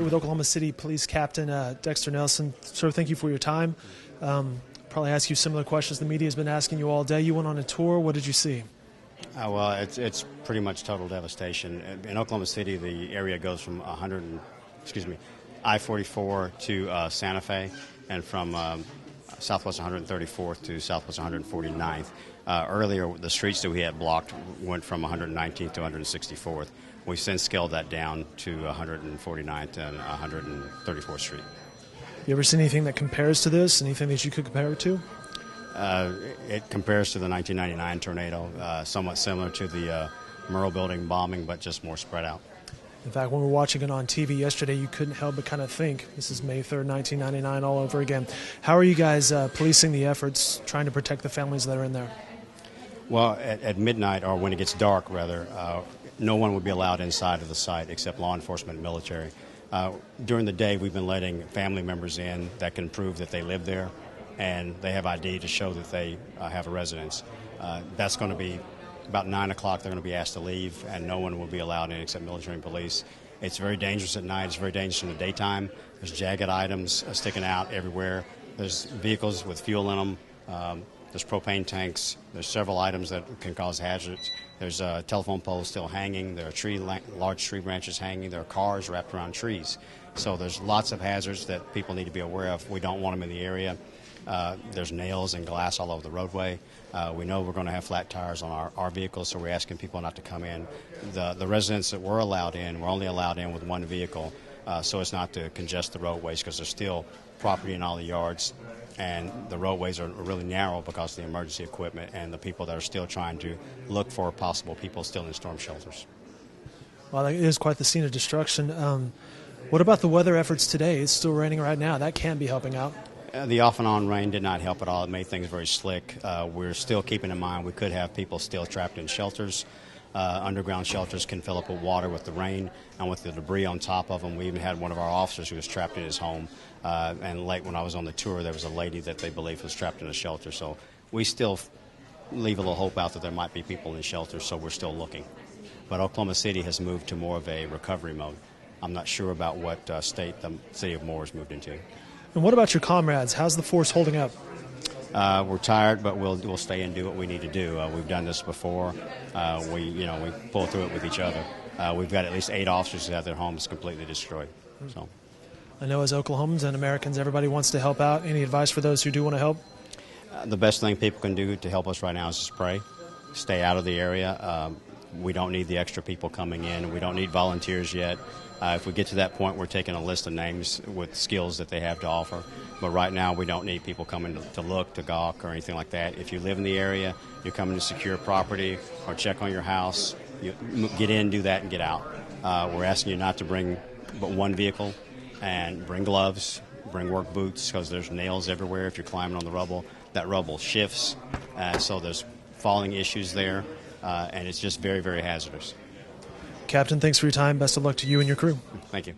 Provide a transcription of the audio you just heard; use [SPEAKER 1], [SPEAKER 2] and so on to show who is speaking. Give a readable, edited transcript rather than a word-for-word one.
[SPEAKER 1] here with Oklahoma City Police Captain Dexter Nelson. Sir, thank you for your time. Probably ask you similar questions the media has been asking you all day. You went on a tour. What did you see?
[SPEAKER 2] Well, it's pretty much total devastation. In Oklahoma City, the area goes from I-44 to Santa Fe, and from Southwest 134th to Southwest 149th. Earlier, the streets that we had blocked went from 119th to 164th. We've since scaled that down to 149th and 134th Street.
[SPEAKER 1] You ever seen anything that compares to this? Anything that you could compare it to?
[SPEAKER 2] It compares to the 1999 tornado, somewhat similar to the Murrah Building bombing, but just more spread out.
[SPEAKER 1] In fact, when we were watching it on TV yesterday, you couldn't help but kind of think, this is May 3rd, 1999 all over again. How are you guys policing the efforts, trying to protect the families that are in there?
[SPEAKER 2] Well, at midnight, or when it gets dark, rather, no one would be allowed inside of the site except law enforcement and military. During the day, we've been letting family members in that can prove that they live there, and they have ID to show that they have a residence. That's going to be about 9 o'clock. They're going to be asked to leave, and no one will be allowed in except military and police. It's very dangerous at night. It's very dangerous in the daytime. There's jagged items sticking out everywhere. There's vehicles with fuel in them. There's propane tanks. There's several items that can cause hazards. There's telephone poles still hanging. There are large tree branches hanging. There are cars wrapped around trees. So there's lots of hazards that people need to be aware of. We don't want them in the area. There's nails and glass all over the roadway. We know we're going to have flat tires on our vehicles, so we're asking people not to come in. The residents that we're allowed in, we're only allowed in with one vehicle, so it's not to congest the roadways, because there's still property in all the yards, and the roadways are really narrow because of the emergency equipment and the people that are still trying to look for possible people still in storm shelters.
[SPEAKER 1] Well, it is quite the scene of destruction. What about the weather efforts today? It's still raining right now. That can be helping out.
[SPEAKER 2] The off-and-on rain did not help at all. It made things very slick. We're still keeping in mind we could have people still trapped in shelters. Underground shelters can fill up with water with the rain and with the debris on top of them. We even had one of our officers who was trapped in his home. And late when I was on the tour, there was a lady that they believe was trapped in a shelter. So we still leave a little hope out that there might be people in shelters, so we're still looking. But Oklahoma City has moved to more of a recovery mode. I'm not sure about what state the city of Moore has moved into.
[SPEAKER 1] And what about your comrades? How's the force holding up?
[SPEAKER 2] We're tired, but we'll stay and do what we need to do. We've done this before. We pull through it with each other. We've got at least 8 officers who have their homes completely destroyed. So,
[SPEAKER 1] I know as Oklahomans and Americans, everybody wants to help out. Any advice for those who do want to help?
[SPEAKER 2] The best thing people can do to help us right now is just pray. Stay out of the area. We don't need the extra people coming in. We don't need volunteers yet. If we get to that point, we're taking a list of names with skills that they have to offer. But right now, we don't need people coming to look, to gawk, or anything like that. If you live in the area, you're coming to secure property or check on your house, you get in, do that, and get out. We're asking you not to bring but one vehicle, and bring gloves, bring work boots, because there's nails everywhere if you're climbing on the rubble. That rubble shifts, so there's falling issues there, and it's just very, very hazardous.
[SPEAKER 1] Captain, thanks for your time. Best of luck to you and your crew.
[SPEAKER 2] Thank you.